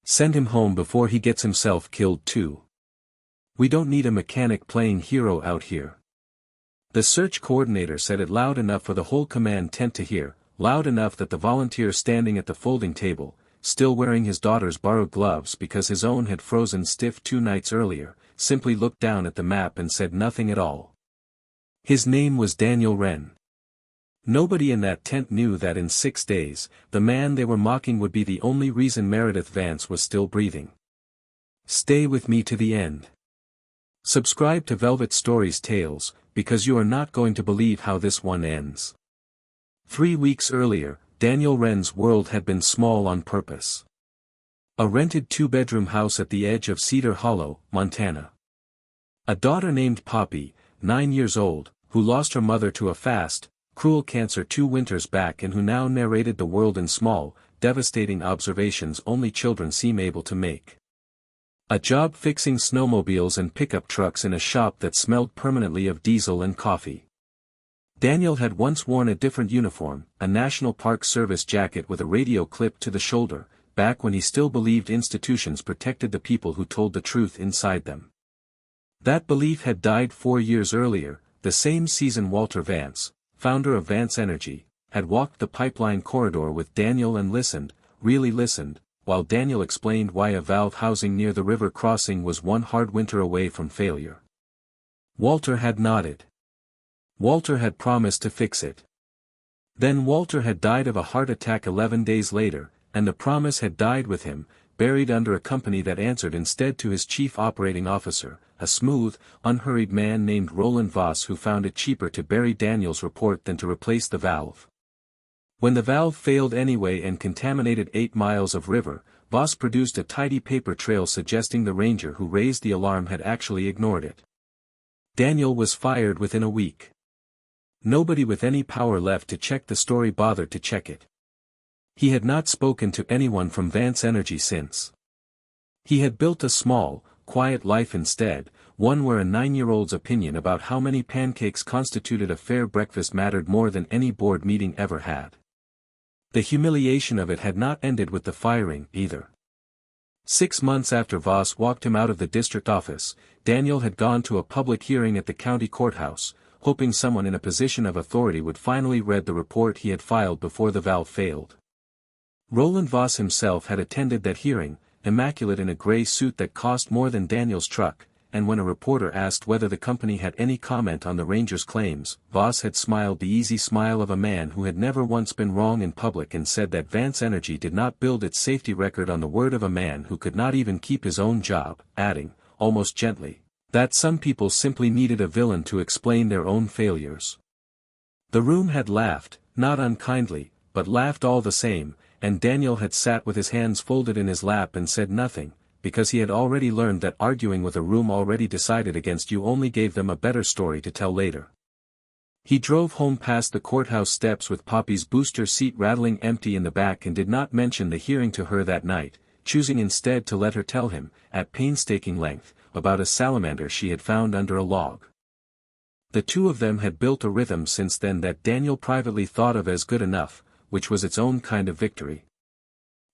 Send him home before he gets himself killed too. We don't need a mechanic playing hero out here. The search coordinator said it loud enough for the whole command tent to hear, loud enough that the volunteer standing at the folding table, still wearing his daughter's borrowed gloves because his own had frozen stiff 2 nights earlier, simply looked down at the map and said nothing at all. His name was Daniel Wren. Nobody in that tent knew that in 6 days, the man they were mocking would be the only reason Meredith Vance was still breathing. Stay with me to the end. Subscribe to Velvet Storiez Tales, because you are not going to believe how this one ends. 3 weeks earlier, Daniel Wren's world had been small on purpose. A rented 2-bedroom house at the edge of Cedar Hollow, Montana. A daughter named Poppy, 9 years old, who lost her mother to a fast, cruel cancer 2 winters back and who now narrated the world in small, devastating observations only children seem able to make. A job fixing snowmobiles and pickup trucks in a shop that smelled permanently of diesel and coffee. Daniel had once worn a different uniform, a National Park Service jacket with a radio clipped to the shoulder, back when he still believed institutions protected the people who told the truth inside them. That belief had died 4 years earlier, the same season Walter Vance, founder of Vance Energy, had walked the pipeline corridor with Daniel and listened, really listened, while Daniel explained why a valve housing near the river crossing was one hard winter away from failure. Walter had nodded. Walter had promised to fix it. Then Walter had died of a heart attack 11 days later, and the promise had died with him, buried under a company that answered instead to his chief operating officer, a smooth, unhurried man named Roland Voss who found it cheaper to bury Daniel's report than to replace the valve. When the valve failed anyway and contaminated 8 miles of river, Voss produced a tidy paper trail suggesting the ranger who raised the alarm had actually ignored it. Daniel was fired within a week. Nobody with any power left to check the story bothered to check it. He had not spoken to anyone from Vance Energy since. He had built a small, quiet life instead, one where a 9-year-old's opinion about how many pancakes constituted a fair breakfast mattered more than any board meeting ever had. The humiliation of it had not ended with the firing, either. 6 months after Voss walked him out of the district office, Daniel had gone to a public hearing at the county courthouse, hoping someone in a position of authority would finally read the report he had filed before the valve failed. Roland Voss himself had attended that hearing, immaculate in a gray suit that cost more than Daniel's truck, and when a reporter asked whether the company had any comment on the ranger's claims, Voss had smiled the easy smile of a man who had never once been wrong in public and said that Vance Energy did not build its safety record on the word of a man who could not even keep his own job, adding, almost gently, that some people simply needed a villain to explain their own failures. The room had laughed, not unkindly, but laughed all the same, and Daniel had sat with his hands folded in his lap and said nothing, because he had already learned that arguing with a room already decided against you only gave them a better story to tell later. He drove home past the courthouse steps with Poppy's booster seat rattling empty in the back and did not mention the hearing to her that night, choosing instead to let her tell him, at painstaking length, about a salamander she had found under a log. The two of them had built a rhythm since then that Daniel privately thought of as good enough, which was its own kind of victory.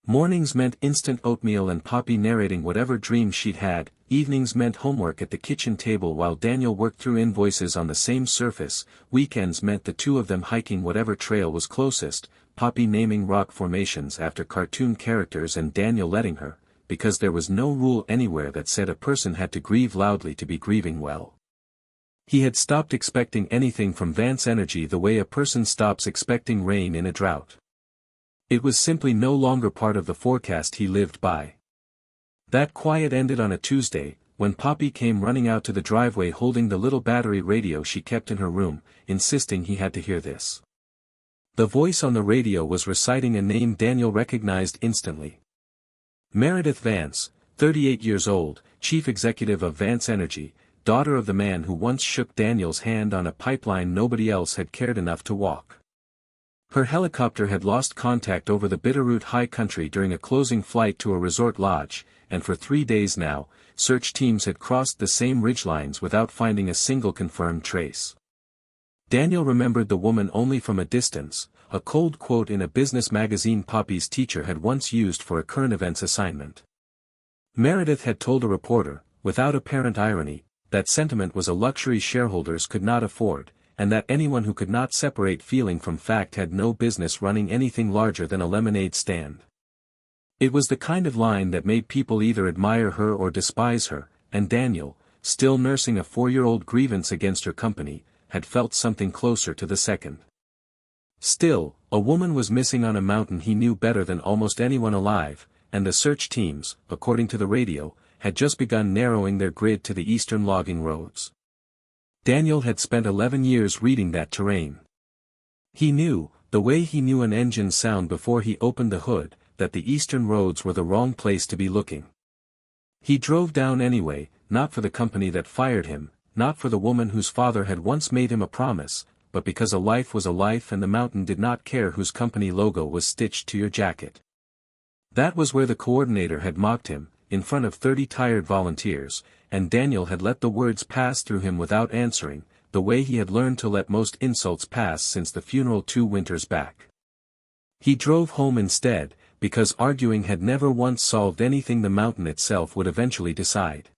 Mornings meant instant oatmeal and Poppy narrating whatever dreams she'd had, evenings meant homework at the kitchen table while Daniel worked through invoices on the same surface, weekends meant the two of them hiking whatever trail was closest, Poppy naming rock formations after cartoon characters and Daniel letting her, because there was no rule anywhere that said a person had to grieve loudly to be grieving well. He had stopped expecting anything from Vance Energy the way a person stops expecting rain in a drought. It was simply no longer part of the forecast he lived by. That quiet ended on a Tuesday, when Poppy came running out to the driveway holding the little battery radio she kept in her room, insisting he had to hear this. The voice on the radio was reciting a name Daniel recognized instantly. Meredith Vance, 38 years old, chief executive of Vance Energy, daughter of the man who once shook Daniel's hand on a pipeline nobody else had cared enough to walk. Her helicopter had lost contact over the Bitterroot High Country during a closing flight to a resort lodge, and for 3 days now, search teams had crossed the same ridgelines without finding a single confirmed trace. Daniel remembered the woman only from a distance, a cold quote in a business magazine Poppy's teacher had once used for a current events assignment. Meredith had told a reporter, without apparent irony, that sentiment was a luxury shareholders could not afford, and that anyone who could not separate feeling from fact had no business running anything larger than a lemonade stand. It was the kind of line that made people either admire her or despise her, and Daniel, still nursing a 4-year-old grievance against her company, had felt something closer to the second. Still, a woman was missing on a mountain he knew better than almost anyone alive, and the search teams, according to the radio, had just begun narrowing their grid to the eastern logging roads. Daniel had spent 11 years reading that terrain. He knew, the way he knew an engine's sound before he opened the hood, that the eastern roads were the wrong place to be looking. He drove down anyway, not for the company that fired him, not for the woman whose father had once made him a promise, but because a life was a life and the mountain did not care whose company logo was stitched to your jacket. That was where the coordinator had mocked him, in front of 30 tired volunteers, and Daniel had let the words pass through him without answering, the way he had learned to let most insults pass since the funeral 2 winters back. He drove home instead, because arguing had never once solved anything the mountain itself would eventually decide.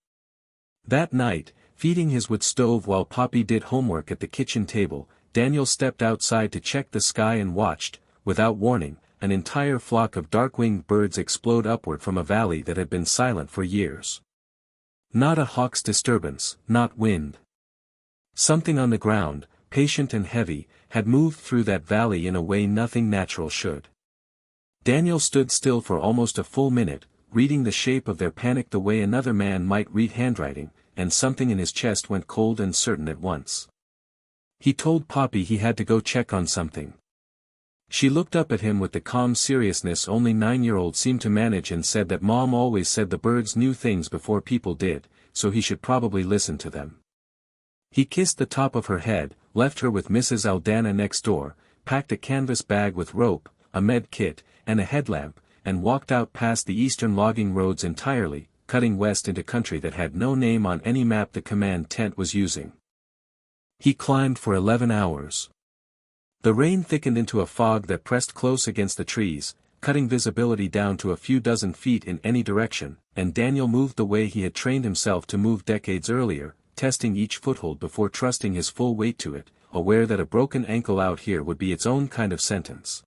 That night, feeding his wood stove while Poppy did homework at the kitchen table, Daniel stepped outside to check the sky and watched, without warning, an entire flock of dark-winged birds explode upward from a valley that had been silent for years. Not a hawk's disturbance, not wind. Something on the ground, patient and heavy, had moved through that valley in a way nothing natural should. Daniel stood still for almost a full minute, reading the shape of their panic the way another man might read handwriting, and something in his chest went cold and certain at once. He told Poppy he had to go check on something. She looked up at him with the calm seriousness only 9-year-olds seemed to manage and said that Mom always said the birds knew things before people did, so he should probably listen to them. He kissed the top of her head, left her with Mrs. Aldana next door, packed a canvas bag with rope, a med kit, and a headlamp, and walked out past the eastern logging roads entirely, cutting west into country that had no name on any map the command tent was using. He climbed for 11 hours. The rain thickened into a fog that pressed close against the trees, cutting visibility down to a few dozen feet in any direction, and Daniel moved the way he had trained himself to move decades earlier, testing each foothold before trusting his full weight to it, aware that a broken ankle out here would be its own kind of sentence.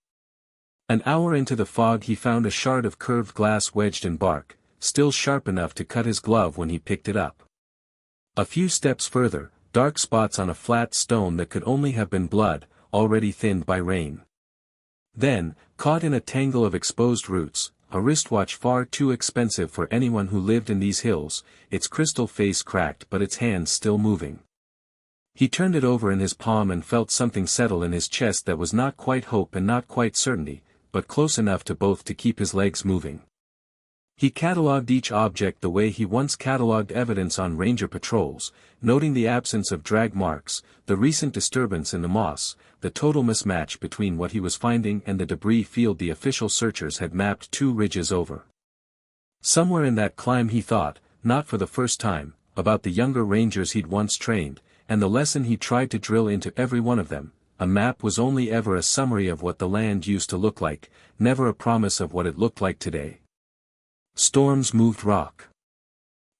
An hour into the fog he found a shard of curved glass wedged in bark, still sharp enough to cut his glove when he picked it up. A few steps further, dark spots on a flat stone that could only have been blood, already thinned by rain. Then, caught in a tangle of exposed roots, a wristwatch far too expensive for anyone who lived in these hills, its crystal face cracked but its hands still moving. He turned it over in his palm and felt something settle in his chest that was not quite hope and not quite certainty, but close enough to both to keep his legs moving. He catalogued each object the way he once catalogued evidence on ranger patrols, noting the absence of drag marks, the recent disturbance in the moss, the total mismatch between what he was finding and the debris field the official searchers had mapped 2 ridges over. Somewhere in that climb he thought, not for the first time, about the younger rangers he'd once trained, and the lesson he tried to drill into every one of them. A map was only ever a summary of what the land used to look like, never a promise of what it looked like today. Storms moved rock.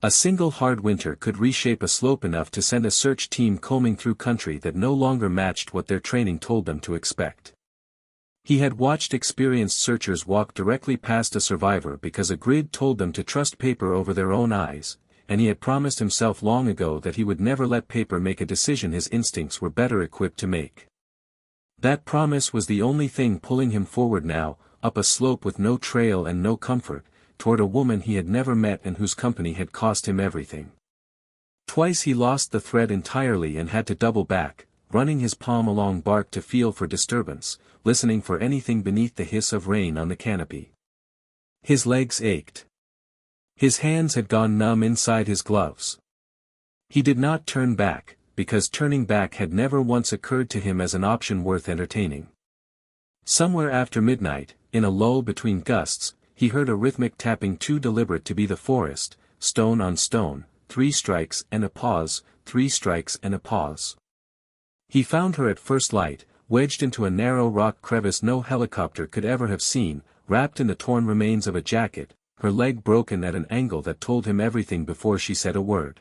A single hard winter could reshape a slope enough to send a search team combing through country that no longer matched what their training told them to expect. He had watched experienced searchers walk directly past a survivor because a grid told them to trust paper over their own eyes, and he had promised himself long ago that he would never let paper make a decision his instincts were better equipped to make. That promise was the only thing pulling him forward now, up a slope with no trail and no comfort, toward a woman he had never met and whose company had cost him everything. Twice he lost the thread entirely and had to double back, running his palm along bark to feel for disturbance, listening for anything beneath the hiss of rain on the canopy. His legs ached. His hands had gone numb inside his gloves. He did not turn back, because turning back had never once occurred to him as an option worth entertaining. Somewhere after midnight, in a lull between gusts, he heard a rhythmic tapping too deliberate to be the forest, stone on stone, 3 strikes and a pause, 3 strikes and a pause. He found her at first light, wedged into a narrow rock crevice no helicopter could ever have seen, wrapped in the torn remains of a jacket, her leg broken at an angle that told him everything before she said a word.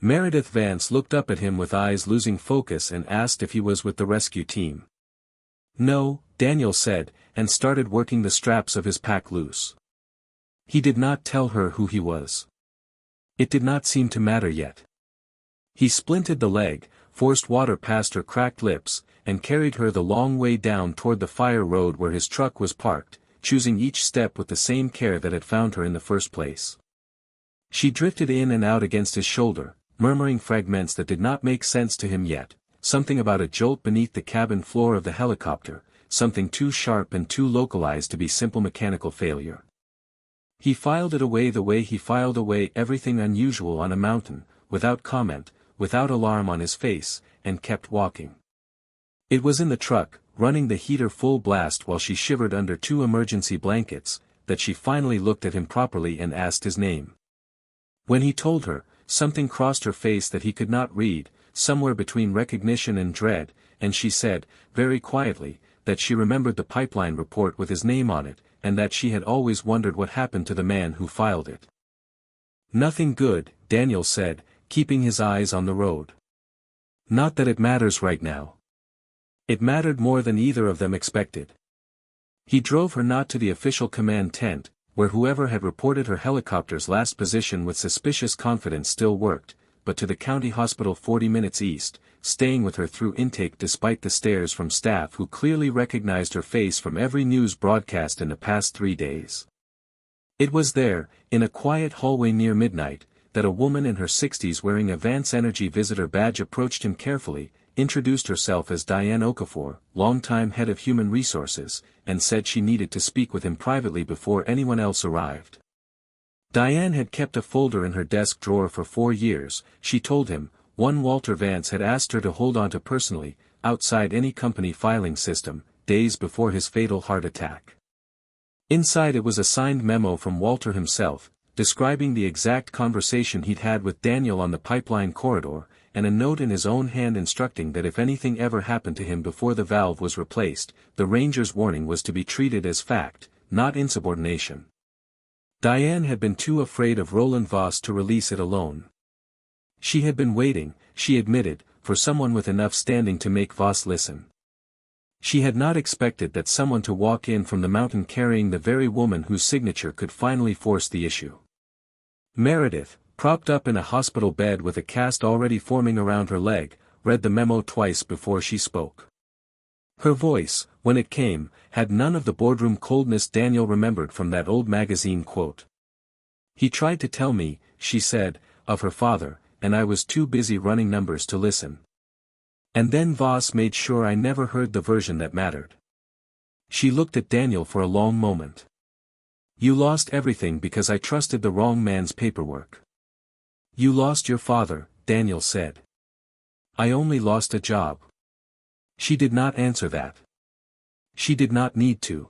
Meredith Vance looked up at him with eyes losing focus and asked if he was with the rescue team. No, Daniel said, and started working the straps of his pack loose. He did not tell her who he was. It did not seem to matter yet. He splinted the leg, forced water past her cracked lips, and carried her the long way down toward the fire road where his truck was parked, choosing each step with the same care that had found her in the first place. She drifted in and out against his shoulder, murmuring fragments that did not make sense to him yet, something about a jolt beneath the cabin floor of the helicopter, something too sharp and too localized to be simple mechanical failure. He filed it away the way he filed away everything unusual on a mountain, without comment, without alarm on his face, and kept walking. It was in the truck, running the heater full blast while she shivered under 2 emergency blankets, that she finally looked at him properly and asked his name. When he told her, something crossed her face that he could not read, somewhere between recognition and dread, and she said, very quietly, that she remembered the pipeline report with his name on it, and that she had always wondered what happened to the man who filed it. Nothing good, Daniel said, keeping his eyes on the road. Not that it matters right now. It mattered more than either of them expected. He drove her not to the official command tent, where whoever had reported her helicopter's last position with suspicious confidence still worked, but to the county hospital 40 minutes east, staying with her through intake despite the stares from staff who clearly recognized her face from every news broadcast in the past 3 days. It was there, in a quiet hallway near midnight, that a woman in her 60s wearing a Vance Energy visitor badge approached him carefully, introduced herself as Diane Okafor, longtime head of human resources, and said she needed to speak with him privately before anyone else arrived. Diane had kept a folder in her desk drawer for 4 years, she told him, one Walter Vance had asked her to hold on to personally, outside any company filing system, days before his fatal heart attack. Inside it was a signed memo from Walter himself, describing the exact conversation he'd had with Daniel on the pipeline corridor, and a note in his own hand instructing that if anything ever happened to him before the valve was replaced, the ranger's warning was to be treated as fact, not insubordination. Diane had been too afraid of Roland Voss to release it alone. She had been waiting, she admitted, for someone with enough standing to make Voss listen. She had not expected that someone to walk in from the mountain carrying the very woman whose signature could finally force the issue. Meredith, propped up in a hospital bed with a cast already forming around her leg, read the memo twice before she spoke. Her voice, when it came, had none of the boardroom coldness Daniel remembered from that old magazine quote. He tried to tell me, she said, of her father, and I was too busy running numbers to listen. And then Voss made sure I never heard the version that mattered. She looked at Daniel for a long moment. You lost everything because I trusted the wrong man's paperwork. You lost your father, Daniel said. I only lost a job. She did not answer that. She did not need to.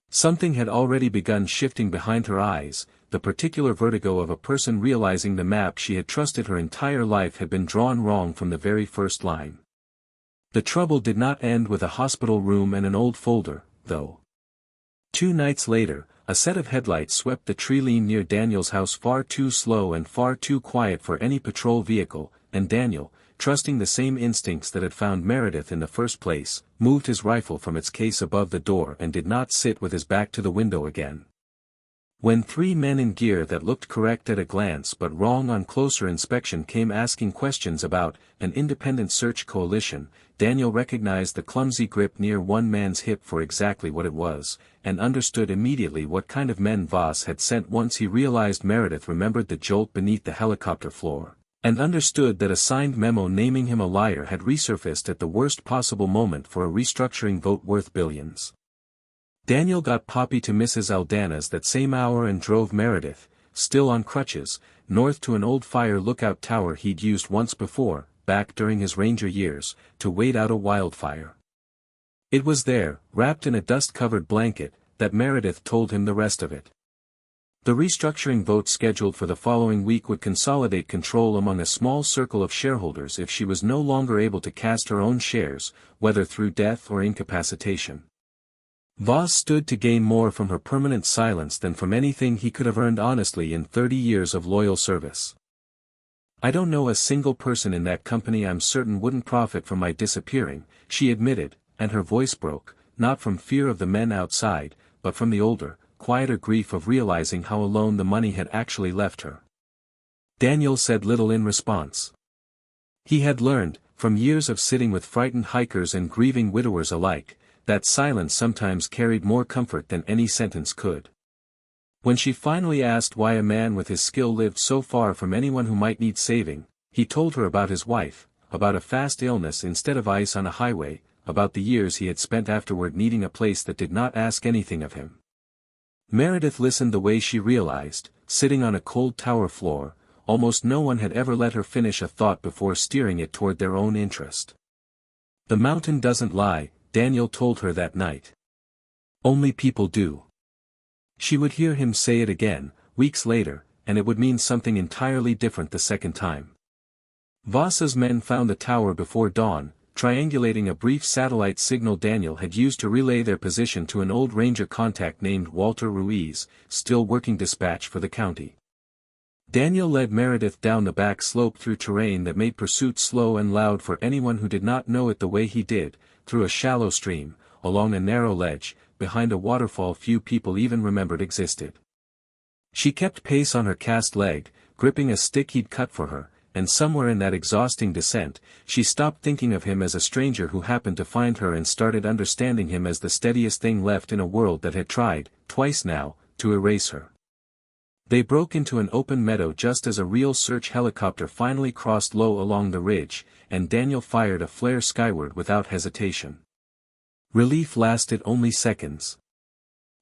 Something had already begun shifting behind her eyes, the particular vertigo of a person realizing the map she had trusted her entire life had been drawn wrong from the very first line. The trouble did not end with a hospital room and an old folder, though. 2 nights later, a set of headlights swept the tree line near Daniel's house far too slow and far too quiet for any patrol vehicle, and Daniel, trusting the same instincts that had found Meredith in the first place, moved his rifle from its case above the door and did not sit with his back to the window again. When 3 men in gear that looked correct at a glance but wrong on closer inspection came asking questions about an independent search coalition, Daniel recognized the clumsy grip near one man's hip for exactly what it was, and understood immediately what kind of men Voss had sent once he realized Meredith remembered the jolt beneath the helicopter floor, and understood that a signed memo naming him a liar had resurfaced at the worst possible moment for a restructuring vote worth billions. Daniel got Poppy to Mrs. Aldana's that same hour and drove Meredith, still on crutches, north to an old fire lookout tower he'd used once before, back during his ranger years, to wait out a wildfire. It was there, wrapped in a dust-covered blanket, that Meredith told him the rest of it. The restructuring vote scheduled for the following week would consolidate control among a small circle of shareholders if she was no longer able to cast her own shares, whether through death or incapacitation. Voss stood to gain more from her permanent silence than from anything he could have earned honestly in 30 years of loyal service. "I don't know a single person in that company I'm certain wouldn't profit from my disappearing," she admitted, and her voice broke, not from fear of the men outside, but from the older, quieter grief of realizing how alone the money had actually left her. Daniel said little in response. He had learned, from years of sitting with frightened hikers and grieving widowers alike, that silence sometimes carried more comfort than any sentence could. When she finally asked why a man with his skill lived so far from anyone who might need saving, he told her about his wife, about a fast illness instead of ice on a highway, about the years he had spent afterward needing a place that did not ask anything of him. Meredith listened the way she realized, sitting on a cold tower floor, almost no one had ever let her finish a thought before steering it toward their own interest. "The mountain doesn't lie," Daniel told her that night. "Only people do." She would hear him say it again, weeks later, and it would mean something entirely different the second time. Voss's men found the tower before dawn, triangulating a brief satellite signal Daniel had used to relay their position to an old ranger contact named Walter Ruiz, still working dispatch for the county. Daniel led Meredith down the back slope through terrain that made pursuit slow and loud for anyone who did not know it the way he did, through a shallow stream, along a narrow ledge, behind a waterfall few people even remembered existed. She kept pace on her cast leg, gripping a stick he'd cut for her, and somewhere in that exhausting descent, she stopped thinking of him as a stranger who happened to find her and started understanding him as the steadiest thing left in a world that had tried, twice now, to erase her. They broke into an open meadow just as a real search helicopter finally crossed low along the ridge, and Daniel fired a flare skyward without hesitation. Relief lasted only seconds.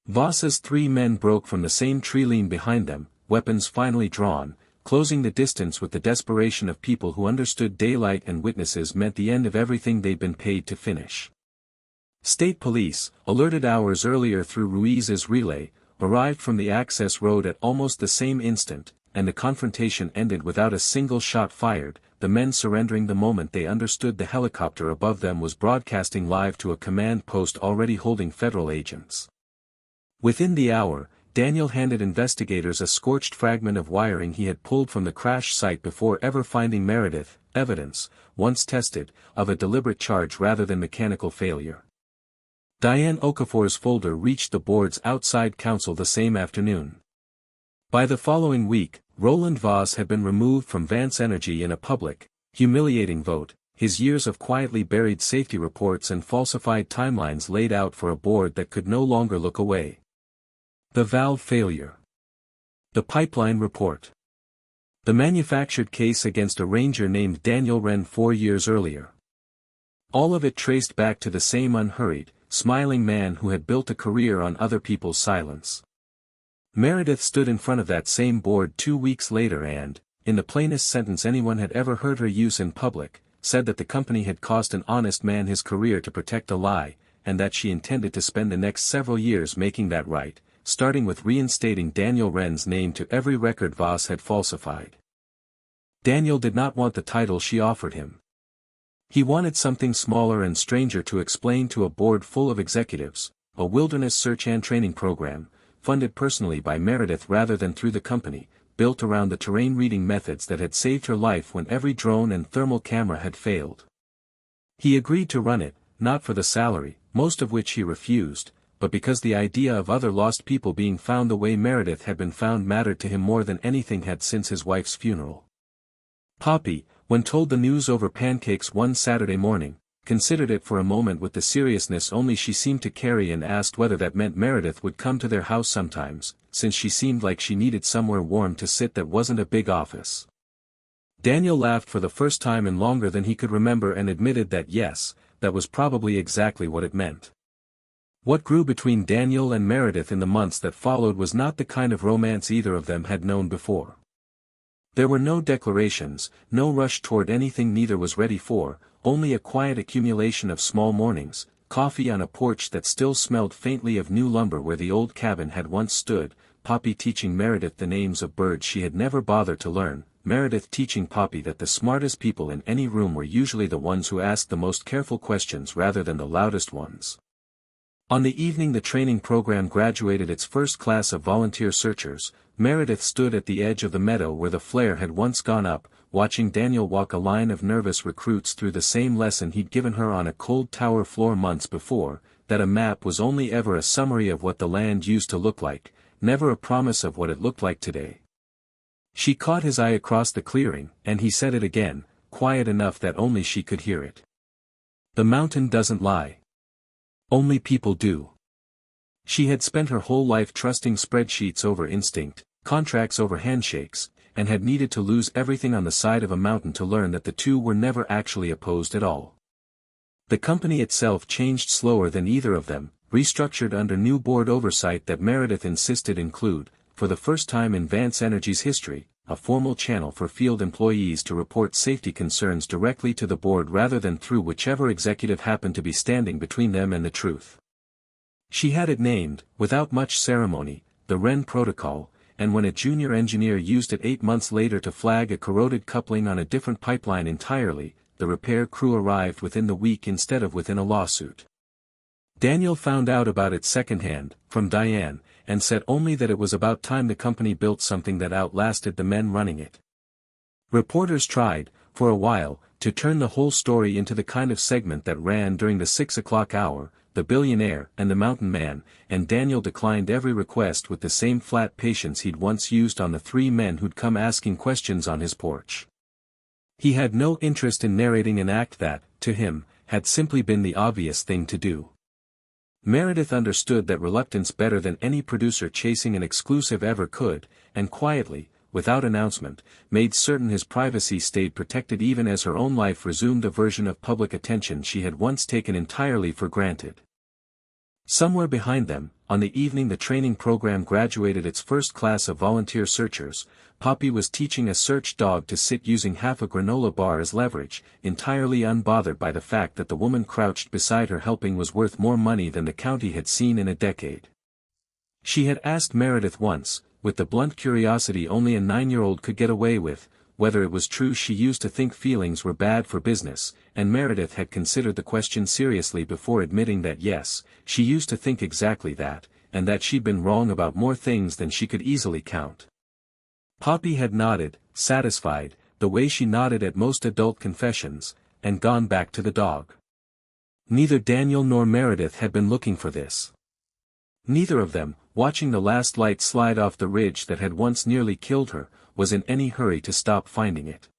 Voss's 3 men broke from the same tree line behind them, weapons finally drawn, closing the distance with the desperation of people who understood daylight and witnesses meant the end of everything they'd been paid to finish. State police, alerted hours earlier through Ruiz's relay, arrived from the access road at almost the same instant, and the confrontation ended without a single shot fired, the men surrendering the moment they understood the helicopter above them was broadcasting live to a command post already holding federal agents. Within the hour, Daniel handed investigators a scorched fragment of wiring he had pulled from the crash site before ever finding Meredith, evidence, once tested, of a deliberate charge rather than mechanical failure. Diane Okafor's folder reached the board's outside counsel the same afternoon. By the following week, Roland Voss had been removed from Vance Energy in a public, humiliating vote, his years of quietly buried safety reports and falsified timelines laid out for a board that could no longer look away. The valve failure. The pipeline report. The manufactured case against a ranger named Daniel Wren 4 years earlier. All of it traced back to the same unhurried, smiling man who had built a career on other people's silence. Meredith stood in front of that same board 2 weeks later and, in the plainest sentence anyone had ever heard her use in public, said that the company had cost an honest man his career to protect a lie, and that she intended to spend the next several years making that right, starting with reinstating Daniel Wren's name to every record Voss had falsified. Daniel did not want the title she offered him. He wanted something smaller and stranger to explain to a board full of executives, a wilderness search and training program, funded personally by Meredith rather than through the company, built around the terrain reading methods that had saved her life when every drone and thermal camera had failed. He agreed to run it, not for the salary, most of which he refused, but because the idea of other lost people being found the way Meredith had been found mattered to him more than anything had since his wife's funeral. Poppy, when told the news over pancakes one Saturday morning, considered it for a moment with the seriousness only she seemed to carry and asked whether that meant Meredith would come to their house sometimes, since she seemed like she needed somewhere warm to sit that wasn't a big office. Daniel laughed for the first time in longer than he could remember and admitted that yes, that was probably exactly what it meant. What grew between Daniel and Meredith in the months that followed was not the kind of romance either of them had known before. There were no declarations, no rush toward anything neither was ready for, only a quiet accumulation of small mornings, coffee on a porch that still smelled faintly of new lumber where the old cabin had once stood, Poppy teaching Meredith the names of birds she had never bothered to learn, Meredith teaching Poppy that the smartest people in any room were usually the ones who asked the most careful questions rather than the loudest ones. On the evening the training program graduated its first class of volunteer searchers, Meredith stood at the edge of the meadow where the flare had once gone up, watching Daniel walk a line of nervous recruits through the same lesson he'd given her on a cold tower floor months before, that a map was only ever a summary of what the land used to look like, never a promise of what it looked like today. She caught his eye across the clearing, and he said it again, quiet enough that only she could hear it. The mountain doesn't lie. Only people do. She had spent her whole life trusting spreadsheets over instinct, contracts over handshakes, and had needed to lose everything on the side of a mountain to learn that the two were never actually opposed at all. The company itself changed slower than either of them, restructured under new board oversight that Meredith insisted include, for the first time in Vance Energy's history, a formal channel for field employees to report safety concerns directly to the board rather than through whichever executive happened to be standing between them and the truth. She had it named, without much ceremony, the Wren Protocol, and when a junior engineer used it 8 months later to flag a corroded coupling on a different pipeline entirely, the repair crew arrived within the week instead of within a lawsuit. Daniel found out about it secondhand, from Diane, and said only that it was about time the company built something that outlasted the men running it. Reporters tried, for a while, to turn the whole story into the kind of segment that ran during the 6 o'clock hour, the Billionaire and the Mountain Man, and Daniel declined every request with the same flat patience he'd once used on the 3 men who'd come asking questions on his porch. He had no interest in narrating an act that, to him, had simply been the obvious thing to do. Meredith understood that reluctance better than any producer chasing an exclusive ever could, and quietly, without announcement, made certain his privacy stayed protected even as her own life resumed a version of public attention she had once taken entirely for granted. Somewhere behind them, on the evening the training program graduated its first class of volunteer searchers, Poppy was teaching a search dog to sit using half a granola bar as leverage, entirely unbothered by the fact that the woman crouched beside her helping was worth more money than the county had seen in a decade. She had asked Meredith once, with the blunt curiosity only a 9-year-old could get away with, whether it was true she used to think feelings were bad for business, and Meredith had considered the question seriously before admitting that yes, she used to think exactly that, and that she'd been wrong about more things than she could easily count. Poppy had nodded, satisfied, the way she nodded at most adult confessions, and gone back to the dog. Neither Daniel nor Meredith had been looking for this. Neither of them, watching the last light slide off the ridge that had once nearly killed her, was in any hurry to stop finding it.